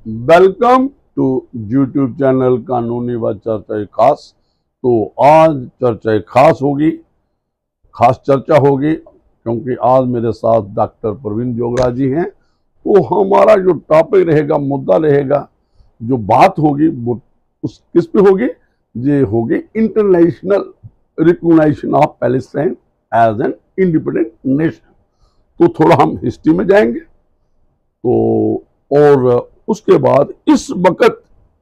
Welcome to YouTube channel कानूनी व चर्चा खास। तो आज चर्चा खास होगी, खास चर्चा होगी क्योंकि आज मेरे साथ डॉक्टर प्रवीण जोगरा जी हैं। तो हमारा जो टॉपिक रहेगा, मुद्दा रहेगा, जो बात होगी वो उस किस पे होगी? ये होगी international recognition of Palestine as an independent nation. तो थोड़ा हम हिस्ट्री में जाएंगे तो, और उसके बाद इस वक्त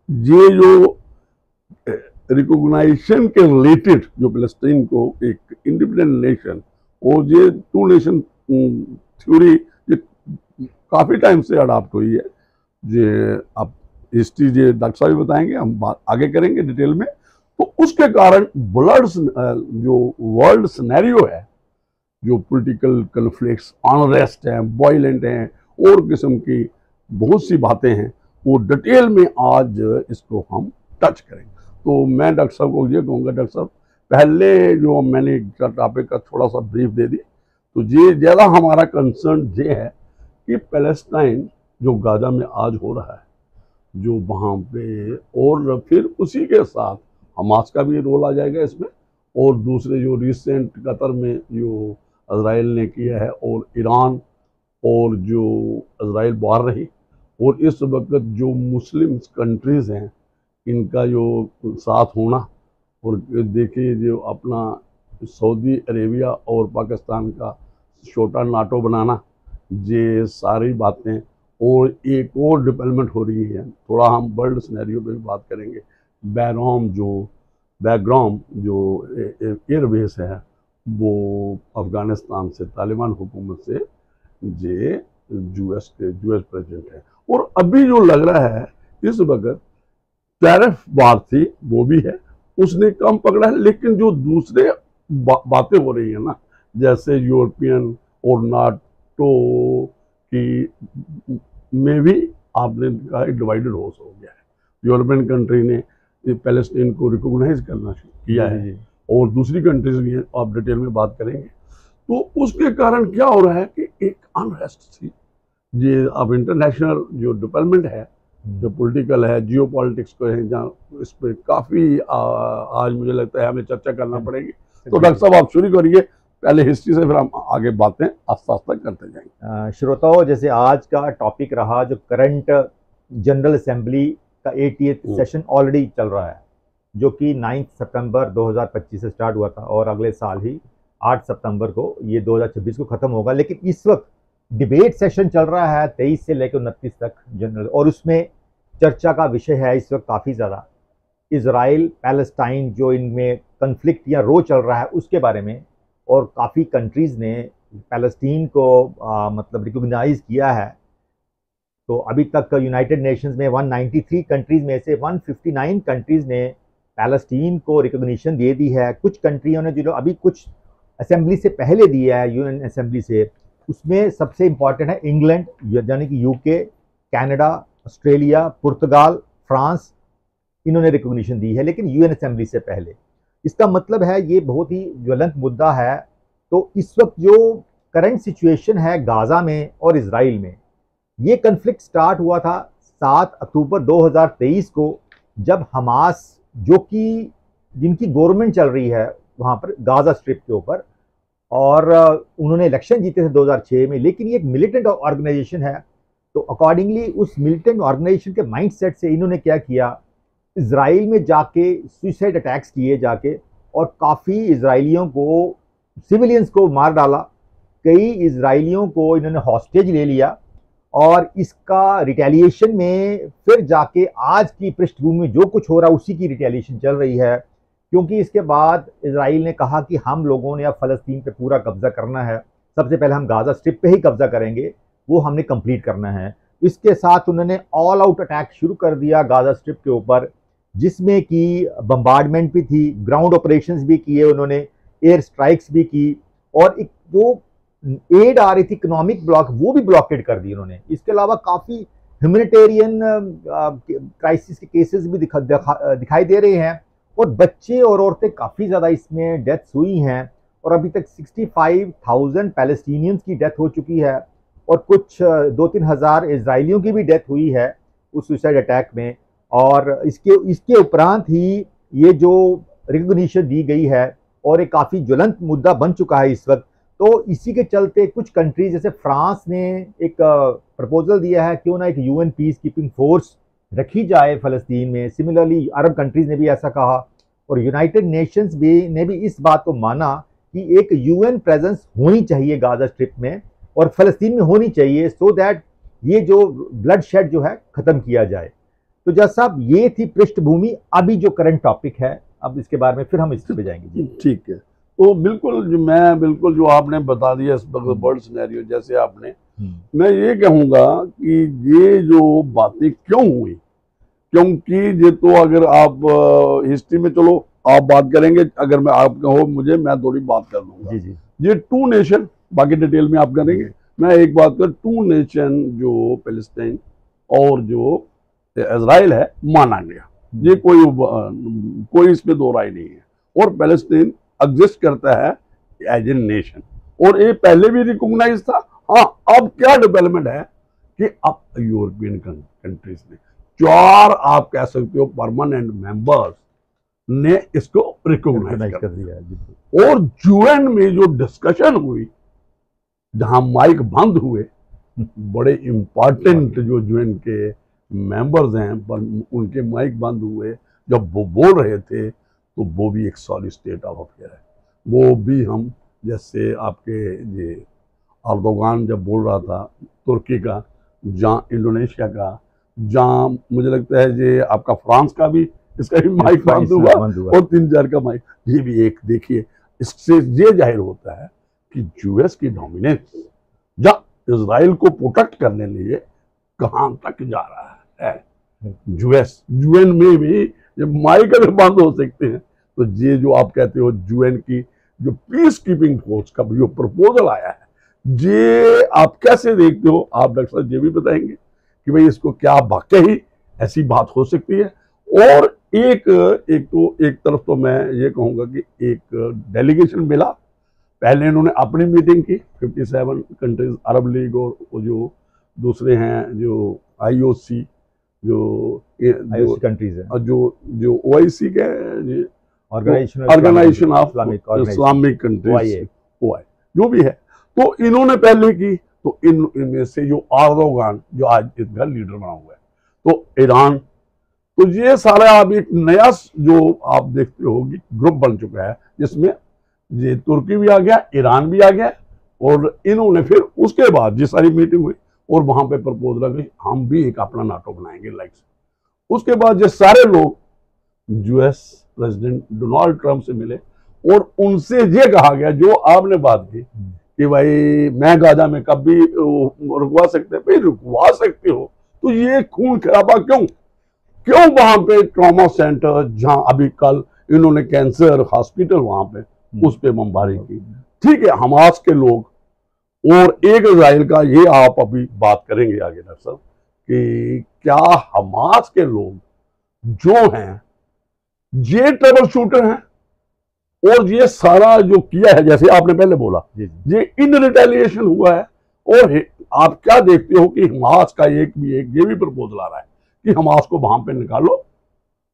ये जो रिकॉग्नाइजेशन के रिलेटेड जो पैलेस्टाइन को एक इंडिपेंडेंट नेशन और ये टू नेशन थ्योरी ये काफ़ी टाइम से अडॉप्ट हुई है। ये आप हिस्ट्री ये डॉक्टर साहब बताएंगे, हम बात आगे करेंगे डिटेल में। तो उसके कारण ब्लड जो वर्ल्ड सिनेरियो है, जो पॉलिटिकल कन्फ्लिक्ट्स, अनरेस्ट हैं, वायलेंट हैं और किस्म की बहुत सी बातें हैं, वो डिटेल में आज इसको हम टच करेंगे। तो मैं डॉक्टर साहब को ये कहूँगा, डॉक्टर साहब पहले जो मैंने टॉपिक का थोड़ा सा ब्रीफ दे दी, तो ये ज़्यादा हमारा कंसर्न ये है कि पैलेस्टाइन जो गाजा में आज हो रहा है, जो वहाँ पे, और फिर उसी के साथ हमास का भी रोल आ जाएगा इसमें, और दूसरे जो रिसेंट कतर में जो इजराइल ने किया है, और ईरान और जो इजराइल बाहर रही, और इस वक्त जो मुस्लिम कंट्रीज़ हैं इनका जो साथ होना, और देखिए जो अपना सऊदी अरेबिया और पाकिस्तान का छोटा नाटो बनाना, ये सारी बातें, और एक और डेवलपमेंट हो रही है, थोड़ा हम वर्ल्ड सिनेरियो पे भी बात करेंगे। बैकग्राउंड जो एयरबेस है वो अफ़गानिस्तान से, तालिबान हुकूमत से ये यूएस प्रेसिडेंट है। और अभी जो लग रहा है इस वक्त टैरिफ वार थी वो भी है, उसने कम पकड़ा है, लेकिन जो दूसरे बातें हो रही है ना, जैसे यूरोपियन और नाटो की में भी आपने कहा डिवाइडेड हो गया है। यूरोपियन कंट्री ने पैलेस्टाइन को रिकॉग्नाइज करना किया है, और दूसरी कंट्रीज भी हैं, आप डिटेल में बात करेंगे। तो उसके कारण क्या हो रहा है कि एक अनरेस्ट थी, ये अब इंटरनेशनल जो डेवलपमेंट है, जो पॉलिटिकल है, जियो पॉलिटिक्स को है, जहाँ इस पर काफ़ी आज मुझे लगता है हमें चर्चा करना पड़ेगी। तो डॉक्टर साहब आप शुरू करिए पहले हिस्ट्री से, फिर हम आगे बातें आस्ता आस्ता करते जाएंगे। श्रोताओं, जैसे आज का टॉपिक रहा जो करंट जनरल असेंबली का 80th सेशन ऑलरेडी चल रहा है, जो कि 9 सितंबर 2025 से स्टार्ट हुआ था, और अगले साल ही 8 सितंबर को ये 2026 को ख़त्म होगा। लेकिन इस वक्त डिबेट सेशन चल रहा है 23 से लेकर 29 तक जनरल, और उसमें चर्चा का विषय है इस वक्त काफ़ी ज़्यादा इजराइल पैलेस्टाइन जो इनमें कन्फ्लिक्ट या रो चल रहा है उसके बारे में। और काफ़ी कंट्रीज़ ने पैलेस्टीन को मतलब रिकॉग्नाइज किया है। तो अभी तक यूनाइटेड नेशंस में 193 कंट्रीज़ में से 159 कंट्रीज़ ने पैलेस्टीन को रिकॉग्निशन दे दी है। कुछ कंट्रियों ने जो अभी कुछ असेंबली से पहले दिया है, यूएन असेंबली से, उसमें सबसे इम्पॉर्टेंट है इंग्लैंड, यानी कि यूके, कनाडा, ऑस्ट्रेलिया, पुर्तगाल, फ्रांस, इन्होंने रिकॉग्निशन दी है, लेकिन यूएन असेंबली से पहले। इसका मतलब है ये बहुत ही ज्वलंत मुद्दा है। तो इस वक्त जो करंट सिचुएशन है गाजा में और इजराइल में, ये कन्फ्लिक्ट स्टार्ट हुआ था 7 अक्टूबर 2023 को, जब हमास, जो कि जिनकी गवर्नमेंट चल रही है वहाँ पर गाजा स्ट्रिप के ऊपर, और उन्होंने इलेक्शन जीते थे 2006 में, लेकिन ये एक मिलिटेंट ऑर्गेनाइजेशन है। तो अकॉर्डिंगली उस मिलिटेंट ऑर्गेनाइजेशन के माइंडसेट से इन्होंने क्या किया, इजराइल में जाके सुसाइड अटैक्स किए जाके, और काफ़ी इजराइलियों को, सिविलियंस को मार डाला। कई इजराइलियों को इन्होंने हॉस्टेज ले लिया, और इसका रिटेलिएशन में फिर जाके आज की पृष्ठभूमि में जो कुछ हो रहा है उसी की रिटेलिएशन चल रही है। क्योंकि इसके बाद इजराइल ने कहा कि हम लोगों ने अब फ़लस्तीन पे पूरा कब्जा करना है, सबसे पहले हम गाजा स्ट्रिप पे ही कब्जा करेंगे, वो हमने कंप्लीट करना है। इसके साथ उन्होंने ऑल आउट अटैक शुरू कर दिया गाजा स्ट्रिप के ऊपर, जिसमें कि बम्बार्डमेंट भी थी, ग्राउंड ऑपरेशंस भी किए उन्होंने, एयर स्ट्राइक्स भी की, और एक जो एड आ रही थी इकोनॉमिक ब्लॉक, वो भी ब्लॉकेड कर दी उन्होंने। इसके अलावा काफ़ी ह्यूमैनिटेरियन क्राइसिस के केसेस भी दिखाई दे रहे हैं, और बच्चे और औरतें काफ़ी ज़्यादा इसमें डेथ्स हुई हैं, और अभी तक 65,000 पैलेस्टीनियंस की डेथ हो चुकी है, और कुछ 2-3 हज़ार इजराइलियों की भी डेथ हुई है। उस सुसाइड अटैक में, और इसके उपरांत ही ये जो रिकॉग्निशन दी गई है और एक काफ़ी ज्वलंत मुद्दा बन चुका है इस वक्त। तो इसी के चलते कुछ कंट्रीज जैसे फ्रांस ने एक प्रपोजल दिया है, क्यों ना एक यूएन पीस कीपिंग फोर्स रखी जाए फ़लस्तीन में। सिमिलरली अरब कंट्रीज़ ने भी ऐसा कहा, और यूनाइटेड नेशंस ने भी इस बात को माना कि एक यूएन प्रेजेंस होनी चाहिए गाजा स्ट्रिप में और फ़लस्तीन में होनी चाहिए, सो दैट ये जो ब्लड शेड जो है ख़त्म किया जाए। तो जज साहब, ये थी पृष्ठभूमि। अभी जो करंट टॉपिक है, अब इसके बारे में फिर हम इस पे जाएंगे। ठीक है, तो बिल्कुल जो आपने बता दिया इस वर्ल्ड सिनेरियो, जैसे आपने, मैं ये कहूँगा कि ये जो बातें क्यों हुई, क्योंकि ये तो अगर आप हिस्ट्री में, चलो आप बात करेंगे, अगर मैं आप कहो मुझे, मैं थोड़ी बात कर दूंगा। जी जी। ये टू नेशन, बाकी डिटेल में आप करेंगे, मैं एक बात कर, टू नेशन जो पैलेस्टाइन और जो इजराइल है माना गया, ये कोई इसमें दो राय नहीं है। और पैलेस्टाइन एग्जिस्ट करता है एज ए नेशन, और ये पहले भी रिकॉग्नाइज था। हाँ, अब क्या डेवलपमेंट है कि अब यूरोपियन कंट्रीज ने 4 आप कह सकते हो परमानेंट मेंबर्स ने इसको रिकॉग्नाइज कर दिया। और यूएन में जो डिस्कशन हुई, जहां माइक बंद हुए, बड़े इंपॉर्टेंट जो यूएन के मेंबर्स हैं, पर उनके माइक बंद हुए, जब वो बोल रहे थे, तो वो भी एक सॉलिड स्टेट ऑफ अफेयर है। वो भी हम, जैसे आपके ये अर्दोगान जब बोल रहा था तुर्की का, जहाँ इंडोनेशिया का, जहाँ मुझे लगता है ये आपका फ्रांस का भी, इसका भी माइक बंद हुआ, और 3-4 का माइक, ये भी एक देखिए, इससे ये जाहिर होता है कि यूएस की डोमिनेंस जहाँ इजराइल को प्रोटेक्ट करने लिए कहाँ तक जा रहा है। यूएस, यूएन में भी जब माइक अगर बंद हो सकते हैं, तो ये जो आप कहते हो यूएन की जो पीस कीपिंग फोर्स का जो प्रपोजल आया है, ये आप कैसे देखते हो? आप डॉक्टर साहब ये भी बताएंगे कि भाई इसको क्या वाकई ऐसी बात हो सकती है? और एक तरफ तो मैं ये कहूँगा कि एक डेलीगेशन मिला, पहले इन्होंने अपनी मीटिंग की 57 कंट्रीज, अरब लीग और जो दूसरे हैं जो आईओसी कंट्रीज है, जो ओआईसी के ऑर्गेनाइजेशन ऑफ इस्लामिक कंट्रीज, जो भी है, तो इन्होंने पहले की। तो इनमें से जो अर्दोगान जो आज इसका लीडर बना हुआ है, तो ईरान, तो ये सारा अब एक नया जो आप देखते हो कि ग्रुप बन चुका है, जिसमें ये तुर्की भी आ गया, ईरान भी आ गया, और इन्होंने फिर उसके बाद ये सारी मीटिंग हुई और वहां पे प्रपोजल कि हम भी एक अपना नाटो बनाएंगे लाइक। उसके बाद ये सारे लोग यूएस प्रेसिडेंट डोनाल्ड ट्रंप से मिले और उनसे ये कहा गया जो आपने बात की कि भाई मैं गाजा में कब भी रुकवा सकते, भाई रुकवा सकते हो, तो ये खून खराबा क्यों वहां पे ट्रॉमा सेंटर, जहां अभी कल इन्होंने कैंसर हॉस्पिटल वहां पे उस पे बमबारी की। ठीक है, हमास के लोग और एक इजराइल का, ये आप अभी बात करेंगे आगे डॉक्टर साहब, कि क्या हमास के लोग जो हैं ये ट्रबल शूटर हैं, और ये सारा जो किया है, जैसे आपने पहले बोला, ये इन रिटेलिएशन हुआ है। और आप क्या देखते हो कि हमास का ये भी प्रपोजल आ रहा है कि हमास को वहां पे निकालो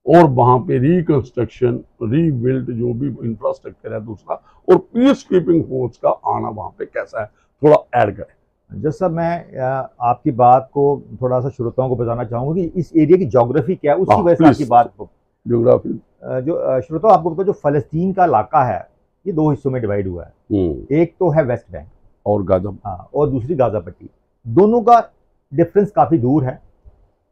और वहां पे रिकंस्ट्रक्शन, रीबिल्ड जो भी इंफ्रास्ट्रक्चर है दूसरा, और पीस कीपिंग फोर्स का आना वहां पे कैसा है, थोड़ा ऐड करें। जैसा मैं आपकी बात को थोड़ा सा श्रोताओं को बताना चाहूंगा कि इस एरिया की ज्योग्राफी क्या है, उसकी वजह से आपकी बात को ज्योग्राफी जो श्रोताओं आपको पता, जो फलस्तीन का इलाका है ये 2 हिस्सों में डिवाइड हुआ है। एक तो है वेस्ट बैंक और गाजा, हाँ, और दूसरी गाजा पट्टी। दोनों का डिफरेंस काफ़ी दूर है।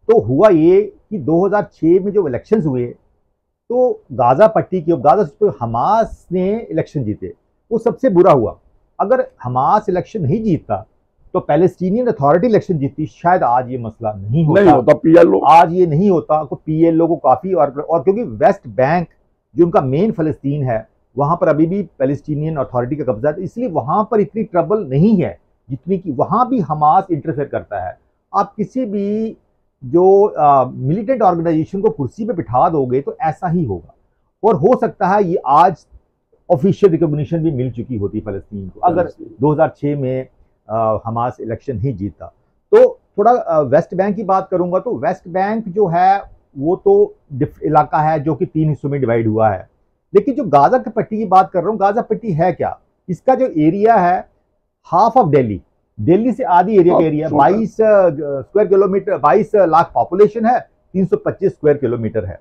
तो हुआ ये कि 2006 में जो इलेक्शंस हुए, तो गाजा पट्टी की, गाजा पे हमास ने इलेक्शन जीते, वो सबसे बुरा हुआ। अगर हमास इलेक्शन नहीं जीतता तो पैलेस्टीनियन अथॉरिटी इलेक्शन जीतती, शायद आज ये मसला नहीं होता पीएलओ, आज ये नहीं होता। तो पीएलओ को काफ़ी, और क्योंकि वेस्ट बैंक जो उनका मेन फ़लस्तीन है, वहाँ पर अभी भी पैलेस्टीनियन अथॉरिटी का कब्जा है, इसलिए वहाँ पर इतनी ट्रबल नहीं है जितनी कि वहाँ भी हमास इंटरफेयर करता है। आप किसी भी जो मिलिटेंट ऑर्गेनाइजेशन को कुर्सी पे बिठा दोगे तो ऐसा ही होगा। और हो सकता है ये आज ऑफिशियल रिकॉग्निशन भी मिल चुकी होती फ़लस्तीन को, अगर 2006 में हमास इलेक्शन ही जीता। तो थोड़ा वेस्ट बैंक की बात करूंगा तो वेस्ट बैंक जो है वो तो इलाका है जो कि 3 हिस्सों में डिवाइड हुआ है। लेकिन जो गाजा की पट्टी की बात कर रहा हूँ, गाजा पट्टी है क्या, इसका जो एरिया है हाफ ऑफ दिल्ली, दिल्ली से आधी एरिया का area 22 square kilometre, 22 lakh population है, 325 स्क्वायर किलोमीटर है।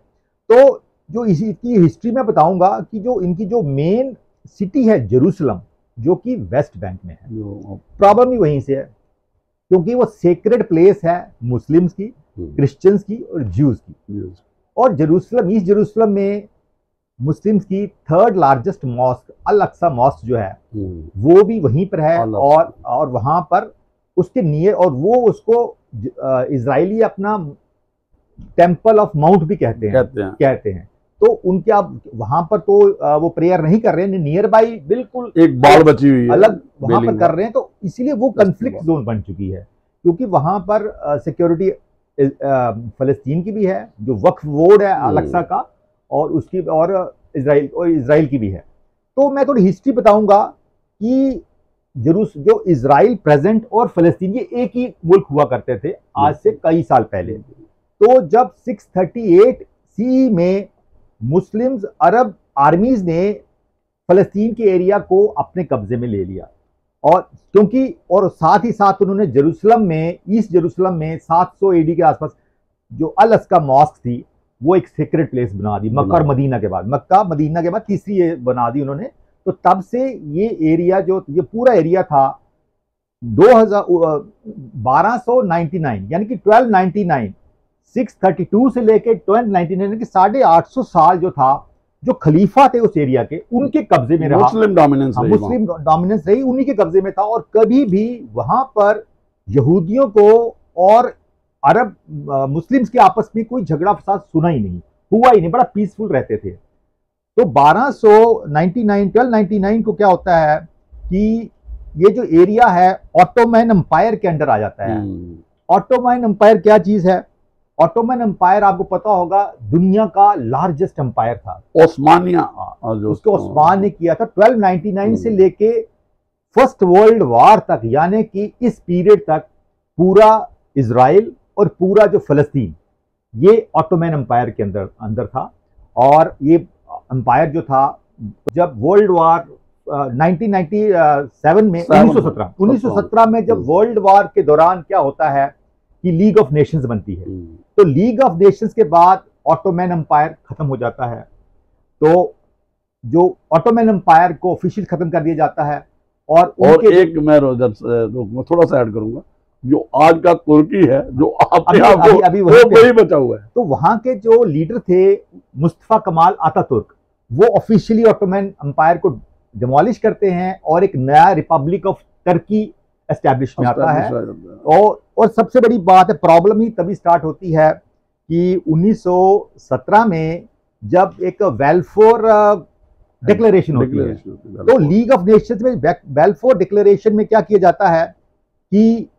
तो जो इसकी हिस्ट्री में बताऊंगा कि जो इनकी जो मेन सिटी है जेरूसलम, जो कि वेस्ट बैंक में है, प्रॉब्लम ही वहीं से है क्योंकि वो सेक्रेड प्लेस है मुस्लिम्स की, क्रिश्चियंस की और ज्यूज की। और जेरूसलम, ईस्ट जेरूसलम में मुस्लिम्स की 3rd लार्जेस्ट मॉस्क अल अक्सा मॉस्क जो है वो भी वहीं पर है। और वहां पर उसके नियर, और वो उसको इजरायली अपना टेम्पल ऑफ माउंट भी कहते हैं। तो उनके आप वहां पर तो वो प्रेयर नहीं कर रहे हैं, नियर बाई बिल्कुल एक बाल बची हुई है अलग वहां पर कर रहे हैं। तो इसीलिए वो कंफ्लिक्ट जोन बन चुकी है क्योंकि वहां पर सिक्योरिटी फलस्तीन की भी है, जो वक्फ बोर्ड है अल-अक्सा का, और उसकी और इजराइल की भी है। तो मैं थोड़ी हिस्ट्री बताऊंगा कि जो इजराइल प्रेजेंट और फलस्तीन ये एक ही मुल्क हुआ करते थे आज से कई साल पहले। तो जब 638 CE में मुस्लिम्स अरब आर्मीज ने फलस्तीन के एरिया को अपने कब्जे में ले लिया, और क्योंकि और साथ ही साथ उन्होंने जेरूसलम में, ईस्ट जेरूसलम में 700 AD के आसपास जो अल अक्सा मॉस्क थी वो एक सीक्रेट प्लेस बना दी। मक्का और मदीना के बाद, मक्का मदीना के बाद तीसरी ये बना दी उन्होंने। तो तब से ये एरिया, जो ये पूरा एरिया था 1299 यानी कि 1299, 632 से लेके 1299 यानी कि 850 साल जो था, जो खलीफा थे उस एरिया के, उनके कब्जे में रहा। मुस्लिम डोमिनेंस रही, उन्हीं के कब्जे में था। और कभी भी वहां पर यहूदियों को और अरब मुस्लिम्स के आपस में कोई झगड़ा फसाद सुना ही नहीं, हुआ ही नहीं, बड़ा पीसफुल रहते थे। तो 1299 को क्या होता है कि ये जो एरिया है ऑटोमन एम्पायर के अंडर आ जाता है। ऑटोमन एम्पायर क्या चीज है? ऑटोमन एम्पायर आपको पता होगा दुनिया का लार्जेस्ट एम्पायर था, ओस्मानिया, उसको ओस्मान ने किया था 1299 से लेके फर्स्ट वर्ल्ड वॉर तक, यानी कि इस पीरियड तक पूरा इजराइल और पूरा जो फलस्तीन ये ऑटोमन एम्पायर के अंदर था। और ये एम्पायर जो था, जब वर्ल्ड वॉर 1997 में 1917 में जब वर्ल्ड वॉर के दौरान क्या होता है कि लीग ऑफ नेशंस बनती है, तो लीग ऑफ नेशंस के बाद ऑटोमन एम्पायर खत्म हो जाता है। तो जो ऑटोमन एम्पायर को ऑफिशियल खत्म कर दिया जाता है। और एक मैं थोड़ा सा ऐड करूंगा, जो आज का तुर्की है, जो अभी वही बचा हुआ है। तो वहां के जो लीडर थे मुस्तफा कमाल आतातुर्क, वो ऑफिशियली ऑटोमन एम्पायर को डिमोलिश करते हैं और एक नया रिपब्लिक ऑफ टर्की एस्टैब्लिश में आता है। और सबसे बड़ी बात है, प्रॉब्लम ही तभी स्टार्ट होती है कि 1917 में जब एक वेलफेयर डिक्लेरेशन होती है। तो लीग ऑफ नेशंस में वेलफेयर डिक्लेरेशन में क्या किया जाता है कि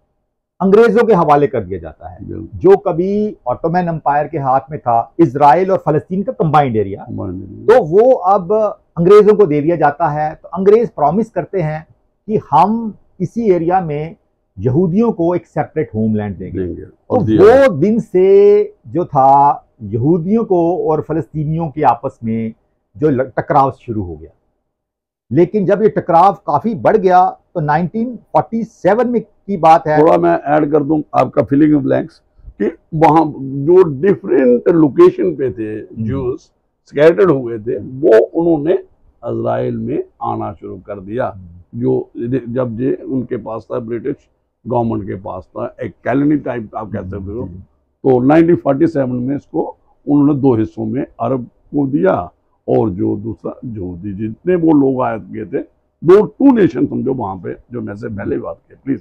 अंग्रेजों के हवाले कर दिया जाता है, जो कभी ऑटोमन एम्पायर के हाथ में था, इजराइल और फलस्तीन का कंबाइंड एरिया, तो वो अब अंग्रेजों को दे दिया जाता है। तो अंग्रेज प्रॉमिस करते हैं कि हम इसी एरिया में यहूदियों को एक सेपरेट होमलैंड देंगे। तो वो दिन से जो था यहूदियों को और फलस्तीनियों के आपस में जो टकराव शुरू हो गया। लेकिन जब ये टकराव काफी बढ़ गया तो 1947 में की बात है। थोड़ा मैं ऐड कर दूं आपका फिलिंग इन ब्लैंक्स कि वहां जो डिफरेंट लोकेशन पे थे ज्यूज स्कैटर्ड हुए थे, वो उन्होंने इजराइल में आना शुरू कर दिया। जो जब ये उनके पास था, ब्रिटिश गवर्नमेंट के पास था, एक कॉलोनी टाइप आप कह सकते हो। तो 1947 में इसको उन्होंने 2 हिस्सों में अरब को दिया, और जो दूसरा यहूदी, जितने वो लोग आए गए थे, 2 नेशन समझो वहां पे, जो मैं से पहले बात की प्लीज।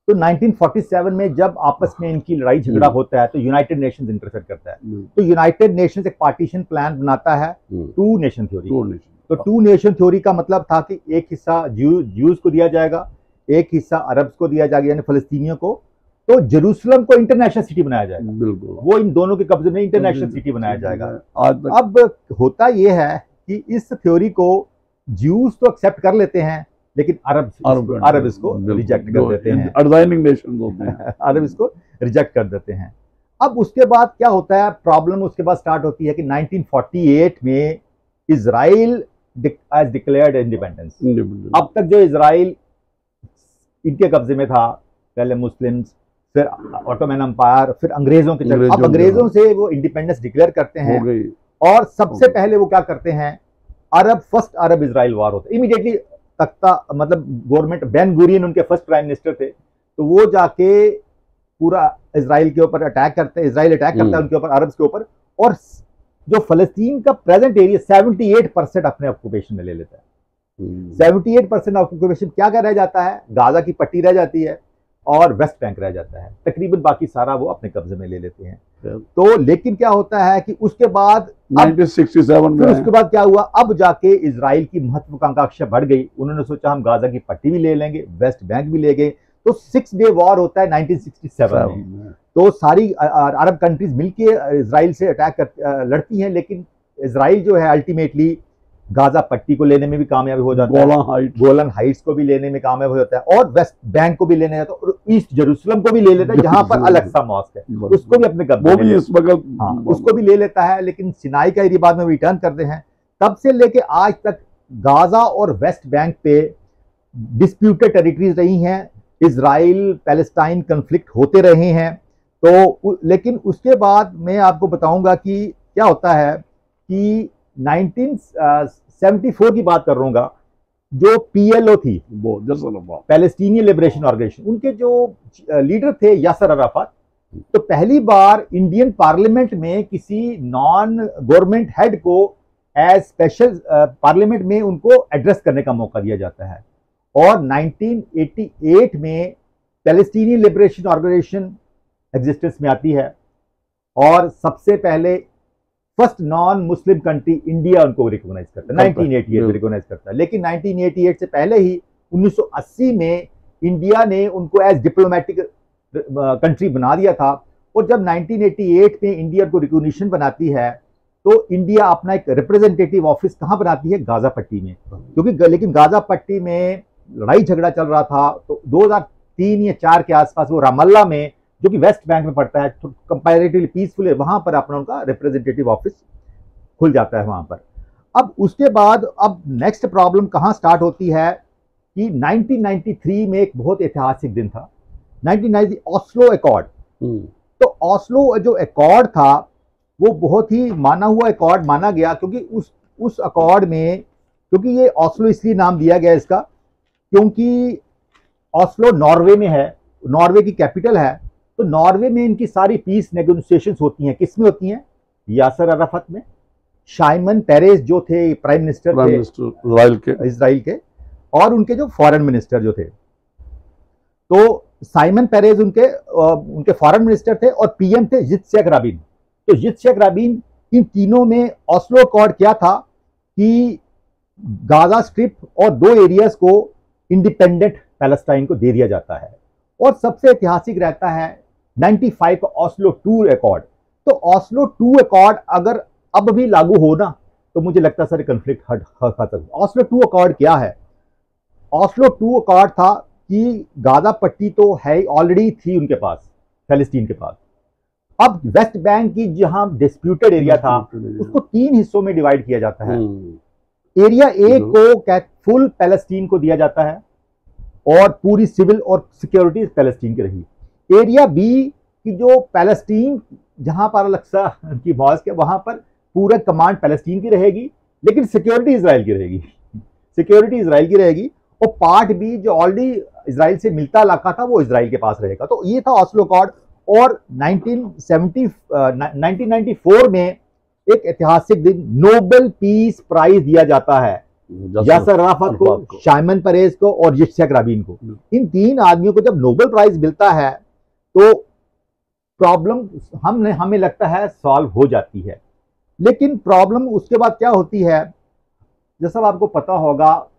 तो 1947 में जब आपस में इनकी लड़ाई झगड़ा होता है तो यूनाइटेड नेशंस इंटरफेयर करता है। तो यूनाइटेड नेशंस एक पार्टीशन प्लान बनाता है, 2 नेशन थ्योरी। तो 2 नेशन थ्योरी का मतलब था कि एक हिस्सा ज्यूज को दिया जाएगा, एक हिस्सा अरब्स को दिया जाएगा, यानी फलस्तीनियों को। तो जेरूसलम को इंटरनेशनल सिटी बनाया जाएगा, बिल्कुल वो इन दोनों के कब्जे में इंटरनेशनल सिटी बनाया जाएगा। अब होता यह है कि इस थ्योरी को ज्यूज तो एक्सेप्ट कर लेते हैं, लेकिन अरब इसको रिजेक्ट कर देते हैं, डिजाइनिंग नेशन होते हैं अरब इसको रिजेक्ट कर देते हैं। अब उसके बाद क्या होता है, प्रॉब्लम उसके बाद स्टार्ट होती है कि 1948 में इजराइल एज डिक्लेयर्ड इंडिपेंडेंस। अब तक जो इजराइल इनके कब्जे में था, पहले मुस्लिम्स, फिर ऑटोमन एम्पायर, फिर अंग्रेजों के चक्कर, अब अंग्रेजों से वो इंडिपेंडेंस डिक्लेयर करते हैं और सबसे पहले वो क्या करते हैं, फर्स्ट अरब इजराइल वार होता है इमीडिएटली। तख्ता मतलब गवर्नमेंट, बेन गुरियन उनके फर्स्ट प्राइम मिनिस्टर थे, तो वो जाके पूरा इजराइल के ऊपर अटैक करते हैं, इजराइल अटैक करता है उनके ऊपर, अरब्स के ऊपर, और जो फलस्तीन का प्रेजेंट एरिया 78% अपने ऑक्यूपेशन में ले लेता है। 78% ऑक्यूपेशन क्या रह जाता है, गाजा की पट्टी रह जाती है और वेस्ट बैंक रह जाता है, तकरीबन बाकी सारा वो अपने कब्जे में ले लेते हैं। तो लेकिन क्या होता है कि उसके बाद 1967 में उसके बाद क्या हुआ, अब जाके इजराइल की महत्वाकांक्षा बढ़ गई, उन्होंने सोचा हम गाजा की पट्टी भी ले लेंगे, वेस्ट बैंक भी ले गए। तो 6 डे वॉर होता है 1967 में। तो सारी अरब कंट्रीज मिलके इजराइल से अटैक लड़ती हैं, लेकिन इजराइल जो है अल्टीमेटली गाजा पट्टी को लेने में भी कामयाब हो जाता है, गोलन हाइट्स को भी लेने में कामयाब हो जाता है, और वेस्ट बैंक को भी लेने जाता है, और ईस्ट जेरूसलम को भी ले लेता है जहां पर अल-अक्सा मॉस्क है, उसको भी अपने कब्जे में इस वक्त उसको भी ले लेता है। लेकिन सिनाई का एरिया बाद में रिटर्न करते हैं। तब से लेके आज तक गाजा और वेस्ट बैंक पे डिस्प्यूटेड टेरिटरीज रही हैं, इजराइल पैलेस्टाइन कन्फ्लिक्ट होते रहे हैं। तो लेकिन उसके बाद मैं आपको बताऊंगा कि क्या होता है कि 1974 की बात कर रहा हूँ, जो PLO थी, पैलेस्टीनियन लिबरेशन ऑर्गेनाइजेशन, उनके जो लीडर थे यासर अराफात, तो पहली बार इंडियन पार्लियामेंट में किसी नॉन गवर्नमेंट हेड को एज स्पेशल पार्लियामेंट में उनको एड्रेस करने का मौका दिया जाता है। और 1988 में पैलेस्टीनियन लिबरेशन ऑर्गेनाइजेशन एग्जिस्टेंस में आती है, और सबसे पहले first non Muslim country India उनको रिकॉग्नाइज करता है, 1988 में रिकॉग्नाइज करता है। लेकिन 1988 से पहले ही 1980 में इंडिया ने उनको एज डिप्लोमेटिक कंट्री बना दिया था। और जब 1988 में इंडिया को रिकॉग्निशन बनाती है, तो इंडिया अपना एक रिप्रेजेंटेटिव ऑफिस कहाँ बनाती है, गाजा पट्टी में, क्योंकि लेकिन गाजा पट्टी में लड़ाई झगड़ा चल रहा था। तो 2003 या 2004 के आसपास वो रामल्ला में, जो कि वेस्ट बैंक में पड़ता है, तो कंपैरेटिवली पीसफुल है, वहां पर अपना उनका रिप्रेजेंटेटिव ऑफिस खुल जाता है वहां पर। अब उसके बाद अब नेक्स्ट प्रॉब्लम कहां स्टार्ट होती है कि 1993 में एक बहुत ऐतिहासिक दिन था, 1990 ऑस्लो अकॉर्ड। तो ऑस्लो जो अकॉर्ड था वो बहुत ही माना हुआ अकॉर्ड माना गया, क्योंकि उस अकॉर्ड में, क्योंकि ये ऑस्लो इसलिए नाम दिया गया इसका क्योंकि ऑस्लो नॉर्वे में है, नॉर्वे की कैपिटल है। तो नॉर्वे में इनकी सारी पीस नेगोशिएशंस होती हैं, किसमें होती हैं, यासर अराफत में, शाइमन पेरेज जो थे प्राइम मिनिस्टर थे इजराइल के, और उनके जो फॉरेन मिनिस्टर जो थे, तो साइमन पेरेज उनके फॉरेन मिनिस्टर थे, और PM थे यित्शक राबिन। तो यित्शक राबिन, इन तीनों में ऑस्लो अकॉर्ड क्या था कि गाजा स्ट्रिप और 2 एरियाज को इंडिपेंडेंट पैलेस्टाइन को दे दिया जाता है। और सबसे ऐतिहासिक रहता है 95 का ऑस्लो II अकॉर्ड। तो ऑस्लो II अकॉर्ड अगर अब भी लागू हो ना, तो मुझे लगता है सारे कन्फ्लिक्ट खत्म। ऑस्लो II अकॉर्ड क्या है, ऑस्लो II अकॉर्ड था कि गाजा पट्टी तो है ऑलरेडी थी उनके पास, पैलेस्टीन के पास। अब वेस्ट बैंक की जहां डिस्प्यूटेड एरिया था, उसको 3 हिस्सों में डिवाइड किया जाता है। एरिया A को फुल पैलेस्टीन को दिया जाता है, और पूरी सिविल और सिक्योरिटी पैलेस्टीन की रही। एरिया B की जो पैलेस्टीन जहां पर अल-अक्सा की मॉस्क है, वहां पर पूरा कमांड पैलेस्टीन की रहेगी, लेकिन सिक्योरिटी इजराइल की रहेगी, सिक्योरिटी इजराइल की रहेगी। और पार्ट B जो ऑलरेडी इजराइल से मिलता इलाका था, वो इजराइल के पास रहेगा। तो ये था ऑस्लो अकॉर्ड। और 1994 में एक ऐतिहासिक दिन नोबेल पीस प्राइज दिया जाता है यासर अराफत को, शाइमन पेरेज को और यित्शक राबिन को। इन 3 आदमियों को जब नोबेल प्राइज मिलता है, तो प्रॉब्लम हमें लगता है सॉल्व हो जाती है। लेकिन प्रॉब्लम उसके बाद क्या होती है, जैसा आपको पता होगा,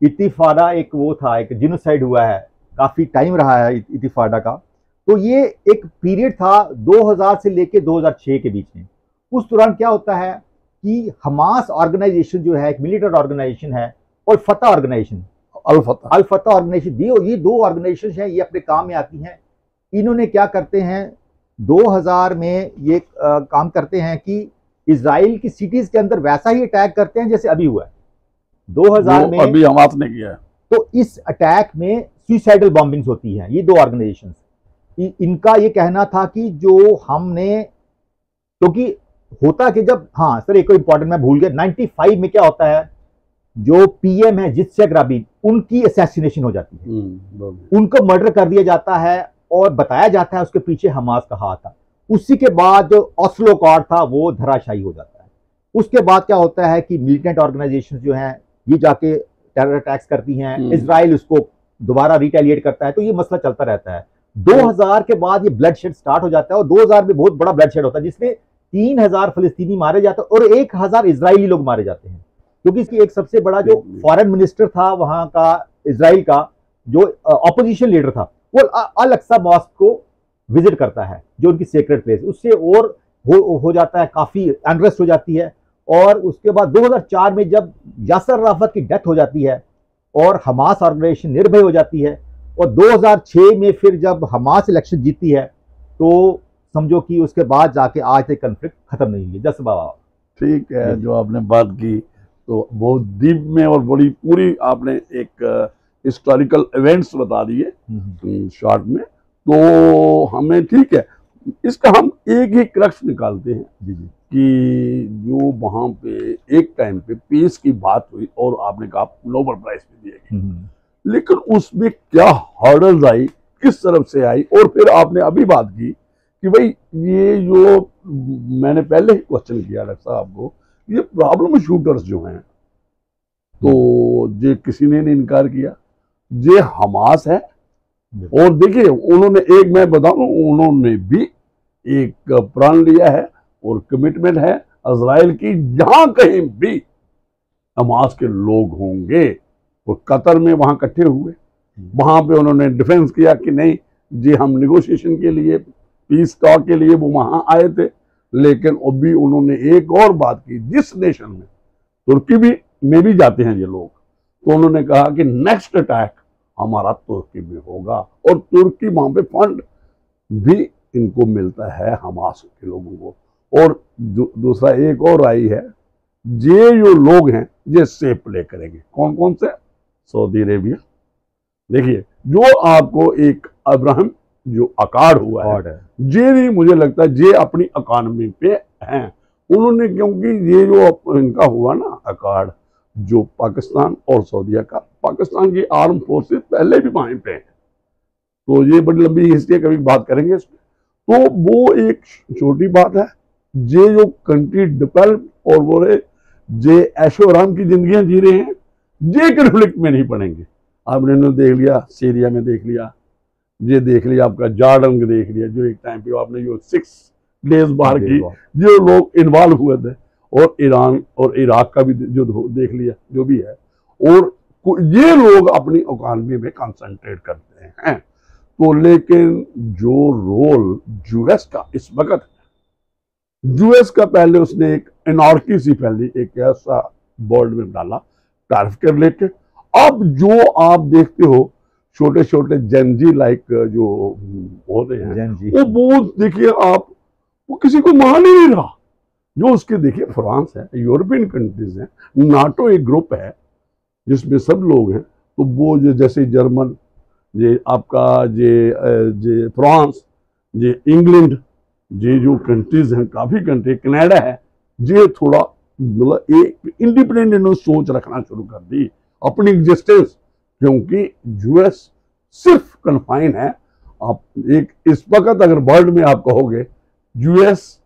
इतिफादा एक वो था, एक जिनोसाइड हुआ है, काफी टाइम रहा है इतिफादा का। तो ये एक पीरियड था 2000 से लेके 2006 के बीच में। उस दौरान क्या होता है कि हमास ऑर्गेनाइजेशन जो है, एक मिलिटेंट ऑर्गेनाइजेशन है, और फतह ऑर्गेनाइजेशन, अल फतह ऑर्गेनाइजेशन, ये दो ऑर्गेनाइजेशन हैं, ये अपने काम में आती हैं। इन्होंने क्या करते हैं, 2000 में ये काम करते हैं कि इजराइल की सिटीज के अंदर वैसा ही अटैक करते हैं जैसे अभी हुआ है 2000 में। अभी हमास ने किया है। तो इस अटैक में सुसाइडल बॉम्बिंग्स होती हैं। ये दो ऑर्गेनाइजेशंस, इनका ये कहना था कि जो हमने, क्योंकि होता कि जब, हाँ सर एक इंपॉर्टेंट मैं भूल गया, 95 में क्या होता है, जो पीएम है जित्सेक राबिन, उनकी असैसिनेशन हो जाती है, उनको मर्डर कर दिया जाता है और बताया जाता है उसके पीछे हमास का हाथ था। उसी के बाद जो ऑस्लो अकॉर्ड था वो धराशायी हो जाता है। उसके बाद क्या होता है कि मिलिटेंट ऑर्गेनाइजेशन जो हैं ये जाके टेरर अटैक्स करती हैं, इजराइल उसको दोबारा रिटेलिएट करता है, तो ये मसला चलता रहता है। 2000 के बाद ये ब्लडशेड स्टार्ट हो जाता है और 2000 में बहुत बड़ा ब्लडशेड होता है जिसमें 3000 फलस्तीनी मारे जाते हैं और 1000 इजरायली लोग मारे जाते हैं। क्योंकि इसकी एक सबसे बड़ा जो फॉरेन मिनिस्टर था वहां का इजराइल का, जो ऑपोजिशन लीडर था, वो अल अक्सा मॉस्क को विजिट करता है जो उनकी सेक्रेट प्लेस, उससे और हो जाता है, काफी अनरेस्ट हो जाती है। और उसके बाद 2004 में जब यासर अराफत की डेथ हो जाती है और हमास ऑर्गेनाइजेशन निर्भय हो जाती है, और 2006 में फिर जब हमास इलेक्शन जीती है तो समझो कि उसके बाद जाके आज तक कन्फ्लिक्ट खत्म नहीं हुई। जस बाबा ठीक है, जो आपने बात की तो बहुत डीप में और बड़ी पूरी आपने एक हिस्टोरिकल इवेंट्स बता दिए शॉर्ट में, तो हमें ठीक है, इसका हम एक ही क्रक्स निकालते हैं कि जो वहाँ पे एक टाइम पे पीस की बात हुई और आपने कहा नोबेल प्राइज भी दिया गया, लेकिन उसमें क्या हर्डल्स आई, किस तरफ से आई, और फिर आपने अभी बात की कि भाई ये जो मैंने पहले ही क्वेश्चन किया डॉक्टर साहब को, ये प्रॉब्लम शूटर्स जो हैं, तो ये किसी ने नहीं इनकार किया, ये हमास है। और देखिए उन्होंने, एक मैं बताऊं, उन्होंने भी एक प्रण लिया है और कमिटमेंट है इजराइल की, जहां कहीं भी हमास के लोग होंगे, और कतर में वहां इकट्ठे हुए, वहां पे उन्होंने डिफेंस किया कि नहीं जी हम निगोशिएशन के लिए, पीस टॉक के लिए वो वहां आए थे। लेकिन अभी उन्होंने एक और बात की, जिस नेशन में तुर्की में भी जाते हैं ये लोग, तो उन्होंने कहा कि नेक्स्ट अटैक हमारा तुर्की में होगा, और तुर्की वहां पे फंड भी इनको मिलता है हमास के लोगों को। और दूसरा एक और आई है, ये जो लोग हैं ये सेफ प्ले करेंगे। कौन कौन से? Saudi Arabia. देखिए जो आपको एक अब्राहम जो अकार्ड हुआ है, ये नहीं मुझे लगता ये अपनी इकॉनमी पे हैं उन्होंने, क्योंकि ये जो इनका हुआ ना अकार्ड, जो पाकिस्तान और सऊदीया का, पाकिस्तान की आर्म फोर्सेस पहले भी वहीं पे हैं, तो ये बड़ी लंबी हिस्ट्री, कभी बात करेंगे इसमें। तो वो एक छोटी बात है, ये जो कंट्री डेवलप और वो जे ऐशो आराम की जिंदगियां जी रहे हैं, ये कन्फ्लिक्ट में नहीं पड़ेंगे। आपने देख लिया सीरिया में, देख लिया, ये देख लिया आपका जॉर्डन में, देख लिया जो एक टाइम पे आपने जो 6 डेज बाहर की जो लोग इन्वॉल्व हुए थे, और ईरान और इराक का भी जो देख लिया जो भी है, और ये लोग अपनी इकॉनमी में कंसंट्रेट करते हैं। तो लेकिन जो रोल यूएस का इस वक्त है, यूएस का पहले उसने एक एनार्की सी पहले एक ऐसा वर्ल्ड में डाला टैरिफ के रिलेटेड। अब जो आप देखते हो छोटे छोटे जेनजी लाइक जो होते हैं, वो देखिए आप, वो किसी को मान ही नहीं रहा। जो उसके देखिए फ्रांस है, यूरोपियन कंट्रीज हैं, नाटो एक ग्रुप है जिसमें सब लोग हैं, तो वो जो जैसे जर्मन, ये आपका ये फ्रांस, ये इंग्लैंड, ये जो कंट्रीज हैं, काफ़ी कंट्री, कनाडा है, ये थोड़ा मतलब एक इंडिपेंडेंट सोच रखना शुरू कर दी अपनी एग्जिस्टेंस, क्योंकि यूएस सिर्फ कन्फाइन है। आप एक इस वक्त अगर वर्ल्ड में आप कहोगे यूएस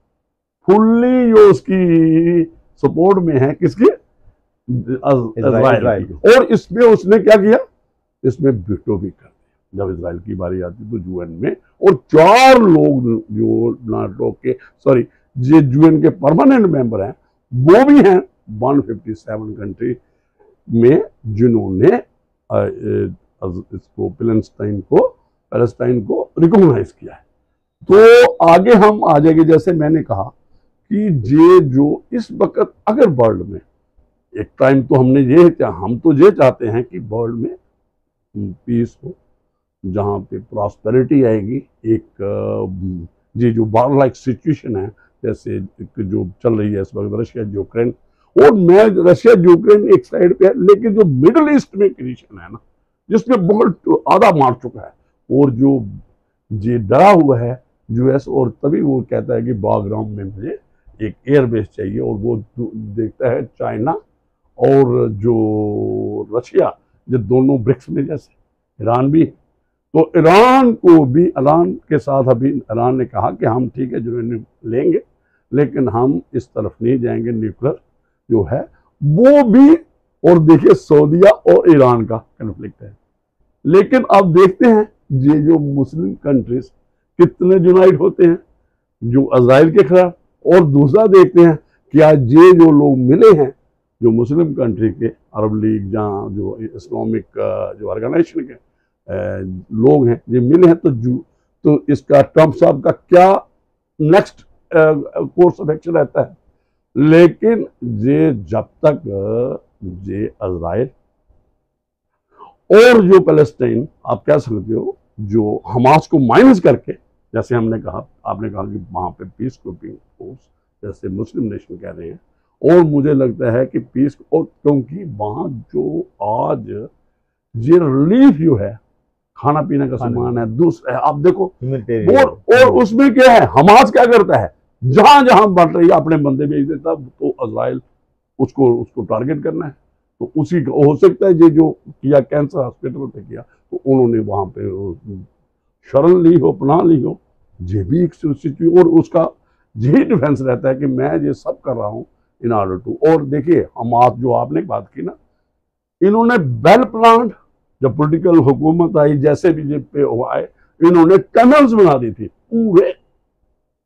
फुल्ली जो उसकी सपोर्ट में है, किसकी? इजराइल। और इसमें उसने क्या किया, इसमें वीटो भी कर दिया जब इजराइल की बारी आती तो यूएन में, और 4 लोग जो नाटो के, सॉरी ये यूएन के परमानेंट मेंबर हैं, वो भी हैं 157 कंट्री में, जिन्होंने इसको पैलेस्टाइन को रिकॉग्नाइज किया है। तो आगे हम आ जाएंगे, जैसे मैंने कहा कि ये जो इस वक्त अगर वर्ल्ड में एक टाइम तो हम तो ये चाहते हैं कि वर्ल्ड में पीस हो, जहाँ पे प्रॉस्पेरिटी आएगी। एक ये जो वार लाइक सिचुएशन है, जैसे जो चल रही है इस वक्त रशिया यूक्रेन, और मैं रशिया यूक्रेन एक साइड पे है, लेकिन जो मिडिल ईस्ट में क्रिएशन है ना, जिसमें बहुत आधा मार चुका है, और जो ये डरा हुआ है यूएस, और तभी वो कहता है कि बैकग्राउंड में मुझे एक एयरबेस चाहिए, और वो देखता है चाइना और जो रशिया, जो दोनों ब्रिक्स में, जैसे ईरान भी, तो ईरान को भी, ईरान के साथ अभी ईरान ने कहा कि हम ठीक है यूरेनियम लेंगे, लेकिन हम इस तरफ नहीं जाएंगे, न्यूक्लियर जो है वो भी। और देखिए सऊदीया और ईरान का कन्फ्लिक्ट है, लेकिन अब देखते हैं ये जो मुस्लिम कंट्रीज कितने यूनाइट होते हैं जो इजराइल के खिलाफ। और दूसरा देखते हैं क्या ये जो लोग मिले हैं, जो मुस्लिम कंट्री के, अरब लीग, जहाँ जो इस्लामिक जो ऑर्गेनाइजेशन के लोग हैं, ये मिले हैं, तो इसका ट्रंप साहब का क्या नेक्स्ट कोर्स ऑफ एक्शन रहता है। लेकिन ये जब तक ये इजराइल और जो पैलेस्टाइन, आप कह सकते हो, जो हमास को माइनस करके, जैसे हमने कहा, आपने कहा कि वहाँ पे पीस कीपिंग फोर्स, जैसे मुस्लिम नेशन कह रहे हैं, और मुझे लगता है कि पीस, और क्योंकि वहाँ जो आज ये रिलीफ जो है, खाना पीने का सामान है, दूसरा है, आप देखो, और उसमें क्या है, हमास क्या करता है, जहां जहां बढ़ रही है अपने बंदे भेज देता, तो इजराइल उसको टारगेट करना है। तो उसी का हो सकता है ये जो किया कैंसर हॉस्पिटल पे किया, तो उन्होंने वहां पे शरण ली हो, पनाह ली हो, ये भी एक सिचुएशन, और उसका यही डिफेंस रहता है कि मैं ये सब कर रहा हूँ इन ऑर्डर टू। और देखिए हमास जो आपने बात की ना, इन्होंने वेल प्लान्ड, जब पॉलिटिकल हुकूमत आई, जैसे भी पे हुआ है, इन्होंने टनल्स बना दी थी पूरे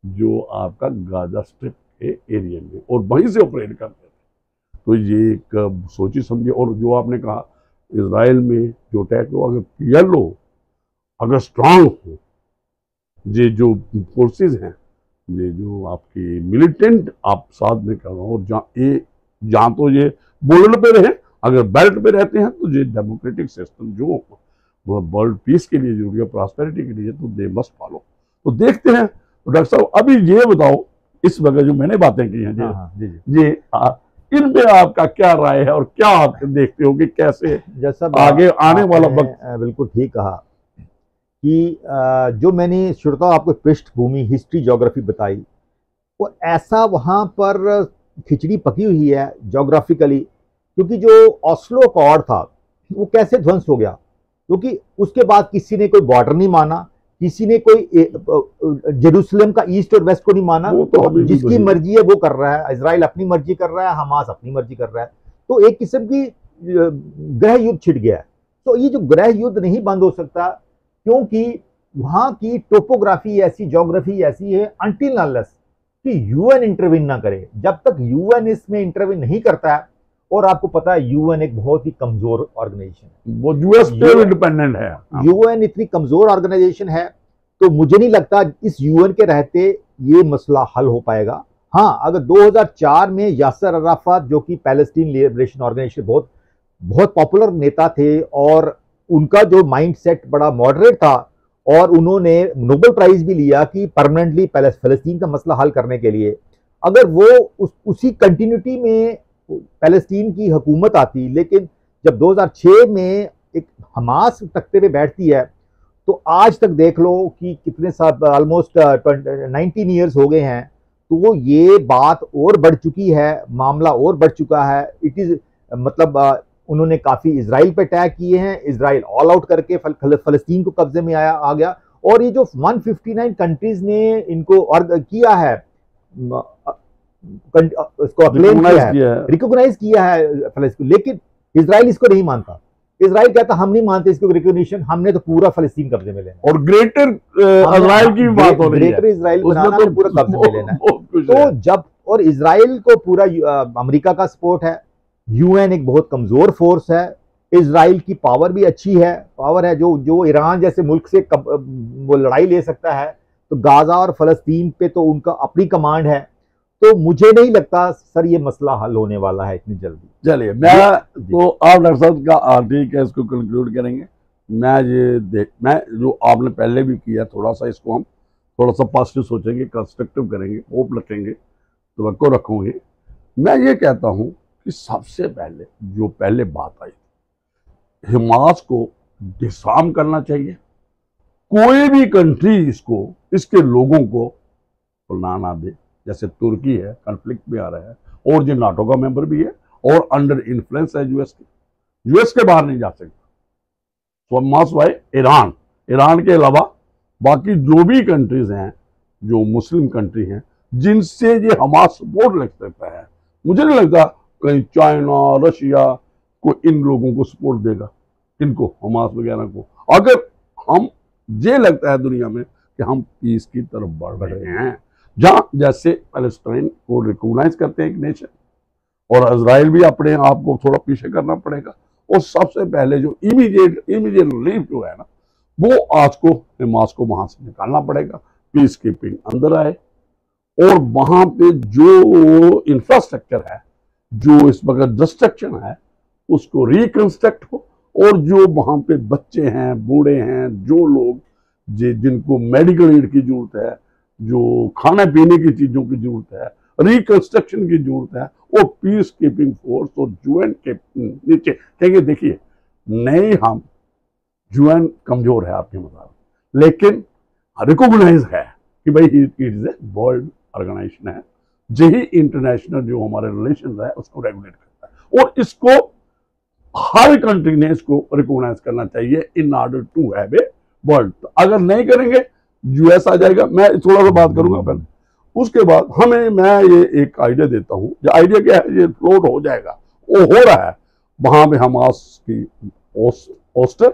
जो आपका गाजा स्ट्रिप के एरिया में, और वहीं से ऑपरेट करते थे। तो ये एक सोची समझी। और जो आपने कहा इजराइल में जो अटैक हो, अगर पीएलओ अगर स्ट्रांग हो, ये जो फोर्सेस हैं, ये जो आपकी मिलिटेंट आप साथ में कर रहे हो, और जहाँ तो ये बॉर्डर पे रहे, अगर बेल्ट पे रहते हैं, तो ये डेमोक्रेटिक सिस्टम जो वर्ल्ड पीस के लिए जरूरी है, प्रॉस्पेरिटी के लिए, तो दे मस्ट फॉलो। तो देखते हैं। तो डॉक्टर साहब अभी ये बताओ, इस वक्त जो मैंने बातें की हैं, ये इन पे आपका क्या राय है, और क्या आप देखते हो कि कैसे जैसा आगे आने वाला वक्त। बिल्कुल ठीक कहा कि जो मैंने श्रोता आपको पृष्ठभूमि, हिस्ट्री, ज्योग्राफी बताई, वो ऐसा वहाँ पर खिचड़ी पकी हुई है ज्योग्राफिकली, क्योंकि जो ऑस्लो अकॉर्ड था वो कैसे ध्वंस हो गया, क्योंकि उसके बाद किसी ने कोई बॉर्डर नहीं माना, किसी ने कोई जेरूसलम का ईस्ट और वेस्ट को नहीं माना, तो जिसकी मर्जी है वो कर रहा है, इजराइल अपनी मर्जी कर रहा है, हमास अपनी मर्जी कर रहा है, तो एक किस्म की गृह युद्ध छिड़ गया है। तो ये जो गृह युद्ध नहीं बंद हो सकता, क्योंकि वहां की टोपोग्राफी ऐसी, ज्योग्राफी ऐसी है, अनटिल अनलेस कि यूएन इंटरवीन ना करे। जब तक यूएन इसमें इंटरवीन नहीं करता है, और आपको पता है यूएन एक बहुत ही कमजोर ऑर्गेनाइजेशन है, वो यूएस पे डिपेंडेंट है, यूएन इतनी कमजोर ऑर्गेनाइजेशन है, तो मुझे नहीं लगता इस यूएन के रहते ये मसला हल हो पाएगा। हाँ, अगर 2004 में यासर अराफात, जो कि पैलेस्टीन लिबरेशन ऑर्गेनाइजेशन बहुत बहुत पॉपुलर नेता थे, और उनका जो माइंड सेट बड़ा मॉडरेट था, और उन्होंने नोबेल प्राइज भी लिया कि परमानेंटली फलस्तीन का मसला हल करने के लिए, अगर वो उसी कंटिन्यूटी में पैलेस्टीन की हुकूमत आती, लेकिन जब 2006 में एक हमास तख्ते पे बैठती है, तो आज तक देख लो कि कितने साल, ऑलमोस्ट 19 ईयर्स हो गए हैं, तो ये बात और बढ़ चुकी है, मामला और बढ़ चुका है। इट इज मतलब उन्होंने काफी इजराइल पे अटैक किए हैं, इजराइल ऑल आउट करके फलस्तीन को कब्जे में आ गया, और ये जो 159 कंट्रीज ने इनको किया है, उसको रिकॉग्नाइज किया है फलस्तीन, लेकिन इजराइल इसको नहीं मानता। इजराइल कहता हम नहीं मानते इसको रिकॉग्निशन, हमने तो पूरा फलस्तीन कब्जे में लेना, और ग्रेटर इजराइल की बात हो रही है, ग्रेटर इजराइल बनाना, तो पूरा कब्जे में लेना है। तो जब, और इजराइल को पूरा अमेरिका का सपोर्ट है, यूएन एक बहुत कमजोर फोर्स है, इजराइल की पावर भी अच्छी है, पावर है जो ईरान जैसे मुल्क से वो लड़ाई ले सकता है, तो गाजा और फलस्तीन पे तो उनका अपनी कमांड है। तो मुझे नहीं लगता सर ये मसला हल होने वाला है इतनी जल्दी। चलिए तो आप डॉक्टर साहब का ठीक है, इसको कंक्लूड करेंगे। मैं जो आपने पहले भी किया, थोड़ा सा इसको हम थोड़ा सा पॉजिटिव सोचेंगे, कंस्ट्रक्टिव करेंगे, होप रखेंगे, तवक्को रखोगे। मैं ये कहता हूँ कि सबसे पहले जो पहले बात आई, हमास को डिसआर्म करना चाहिए। कोई भी कंट्री इसके लोगों को ना दे। जैसे तुर्की है, कॉन्फ्लिक्ट में आ रहा है, और जो नाटो का मेंबर भी है और अंडर इन्फ्लुएंस है यूएस के बाहर नहीं जा सकता। तो हमास वाई ईरान के अलावा बाकी जो भी कंट्रीज हैं, जो मुस्लिम कंट्री हैं, जिनसे ये हमास सपोर्ट लग सकता है, मुझे नहीं लगता कहीं चाइना, रशिया को इन लोगों को सपोर्ट देगा, इनको हमास वगैरह को। अगर हम ये लगता है दुनिया में कि हम पीस की तरफ बढ़ रहे हैं, जहां जैसे पैलेस्टाइन को रिकॉग्नाइज करते हैं एक नेशन, और इजराइल भी अपने आप को थोड़ा पीछे करना पड़ेगा। और सबसे पहले जो इमीडिएट रिलीफ जो है ना, वो आज को हमास को वहां से निकालना पड़ेगा, पीस कीपिंग अंदर आए, और वहां पे जो इंफ्रास्ट्रक्चर है, जो इस वक्त डिस्ट्रक्शन है, उसको रिकंस्ट्रक्ट हो, और जो वहां पे बच्चे हैं, बूढ़े हैं, जो लोग जिनको मेडिकल एड की जरूरत है, जो खाने पीने की चीजों की जरूरत है, रिकंस्ट्रक्शन की जरूरत है, वो पीस कीपिंग फोर्स और यूएन के नीचे कहेंगे। देखिए, नहीं, हम यूएन कमजोर है आपके मुताबिक, लेकिन रिकॉग्नाइज है कि भाई it is a world organisation है, यही इंटरनेशनल जो हमारे रिलेशन है उसको रेगुलेट करता है, और इसको हर कंट्री ने इसको रिकॉग्नाइज करना चाहिए in order to have a world. अगर नहीं करेंगे, यूएस आ जाएगा। मैं थोड़ा सा बात करूंगा पहले, उसके बाद मैं ये एक आइडिया देता हूं। जो आइडिया क्या है, ये फ्लोट हो जाएगा, वो हो रहा है। वहां पे हमास की पोस्टर,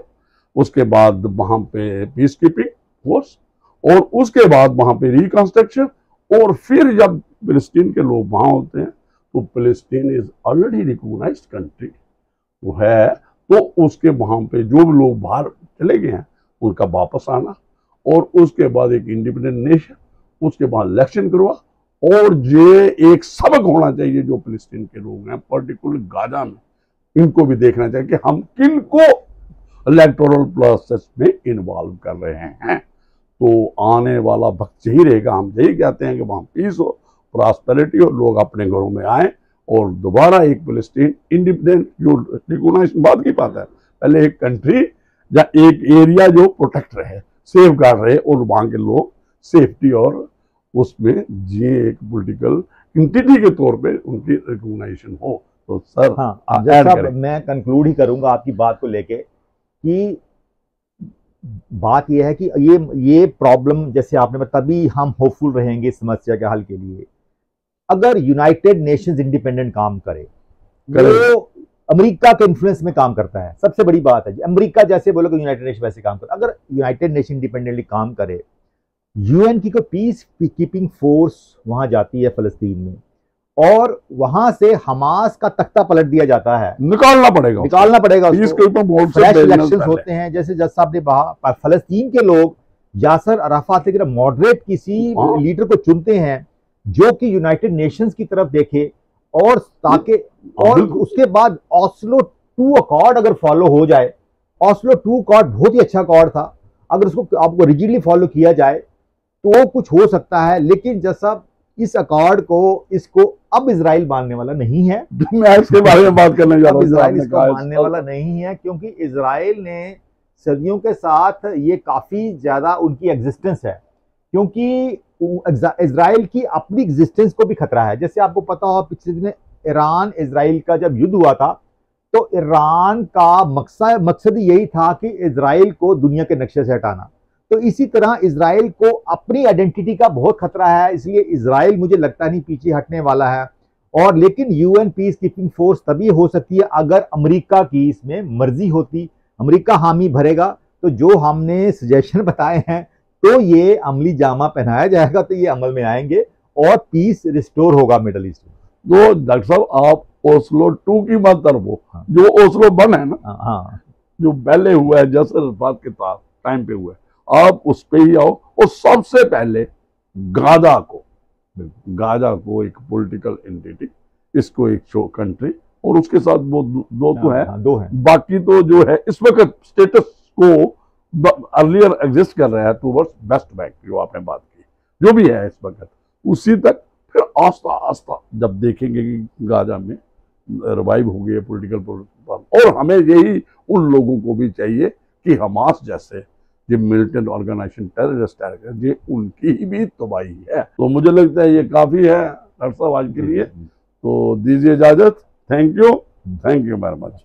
उसके बाद वहां पे पीस कीपिंग फोर्स, और उसके बाद वहां पे रिकंस्ट्रक्शन, और फिर जब फिलिस्तीन के लोग वहां होते हैं, तो फिलिस्तीन इज ऑलरेडी रिकॉग्नाइज्ड कंट्री वो है, तो उसके वहां पे जो भी लोग बाहर चले गए हैं उनका वापस आना, और उसके बाद एक इंडिपेंडेंट नेशन, उसके बाद इलेक्शन करवा, और ये एक सबक होना चाहिए जो फिलिस्तीन के लोग हैं, पर्टिकुलर गाजा में, इनको भी देखना चाहिए कि हम किन को इलेक्टोरल प्रोसेस में इन्वॉल्व कर रहे हैं। तो आने वाला वक्त यही रहेगा। हम यही कहते हैं कि वहां पीस हो, प्रॉस्पेरिटी हो, लोग अपने घरों में आए, और दोबारा एक फिलिस्तीन इंडिपेंडेंट जो रिकॉग्नाइजेशन बात की बात है, पहले एक कंट्री या एक एरिया जो प्रोटेक्ट रहे, सेफ गार्ड रहे, और वहां के लोग सेफ्टी और उसमें ये एक पॉलिटिकल एंटिटी के तौर पे उनकी रिकॉग्नाइजेशन हो। तो सर, हाँ, मैं कंक्लूड ही करूंगा आपकी बात को लेके कि बात यह है कि ये प्रॉब्लम, जैसे आपने बताया, तभी हम होपफुल रहेंगे इस समस्या के हल के लिए अगर यूनाइटेड नेशंस इंडिपेंडेंट काम करे। वो अमेरिका के इन्फ्लुएंस में काम करता है, सबसे बड़ी बात है। अमेरिका जैसे बोलोगे यूनाइटेड नेशन वैसे काम करे। अगर यूनाइटेड नेशन इंडिपेंडेंटली काम करे, यूएन की कोई पीस कीपिंग फोर्स वहां जाती है फिलिस्तीन में, और वहां से हमास का तख्ता पलट दिया जाता है, निकालना पड़ेगा फ्रेश इलेक्शंस होते हैं। जैसे जज साहब ने कहा, फलस्तीन के लोग यासर अराफात की तरह मॉडरेट किसी लीडर को चुनते हैं जो कि यूनाइटेड नेशंस की तरफ देखे, और ताकि और उसके बाद ऑस्लो 2 अकॉर्ड अगर फॉलो हो जाए। ऑस्लो 2 अकॉर्ड बहुत ही अच्छा अकॉर्ड था, अगर उसको आपको रिजिडली फॉलो किया जाए तो कुछ हो सकता है। लेकिन जैसा इस अकॉर्ड को इसको अब इजराइल मानने वाला नहीं है। मैं इसके बारे में बात करने जा रहा हूं। इजराइल इसको मानने वाला नहीं है, क्योंकि इजराइल ने सदियों के साथ ये काफी ज्यादा उनकी एग्जिस्टेंस है, क्योंकि इजराइल की अपनी एग्जिस्टेंस को भी खतरा है। जैसे आपको पता हो, पिछले दिन ईरान इजराइल का जब युद्ध हुआ था, तो ईरान का मकसद यही था कि इजराइल को दुनिया के नक्शे से हटाना। तो इसी तरह इजराइल को अपनी आइडेंटिटी का बहुत खतरा है, इसलिए इजराइल मुझे लगता नहीं पीछे हटने वाला है। और लेकिन यूएन पीस कीपिंग फोर्स तभी हो सकती है अगर अमेरिका की इसमें मर्जी होती, अमेरिका हामी भरेगा। तो जो हमने सजेशन बताए हैं, तो ये अमली जामा पहनाया जाएगा, तो ये अमल में आएंगे और पीस रिस्टोर होगा मिडल ईस्ट में। तो डॉक्टर साहब, आप ओस्लो 2 की मत तरफो, जो ओस्लो 1 है ना, हाँ, जो पहले हुआ है यासर अराफात के टाइम पे हुआ है, आप उस पे ही आओ। और सबसे पहले गाजा को गाजा को एक पॉलिटिकल एंटिटी, इसको एक शो कंट्री, और उसके साथ वो दो तो है, दो हैं। बाकी तो जो है इस वक्त स्टेटस को अर्लियर एग्जिस्ट कर रहा है टूवर्ड्स वेस्ट बैंक, जो आपने बात की, जो भी है इस वक्त उसी तक। फिर आस्ता आस्ता जब देखेंगे कि गाजा में रिवाइव हो गई है पॉलिटिकल, और हमें यही उन लोगों को भी चाहिए कि हमास जैसे जो मिलिटेंट ऑर्गेनाइजेशन टेररिस्ट है, ये उनकी भी तबाही है। तो मुझे लगता है ये काफी है डॉक्टर साहब आज के लिए, तो दीजिए इजाजत। Thank you very much.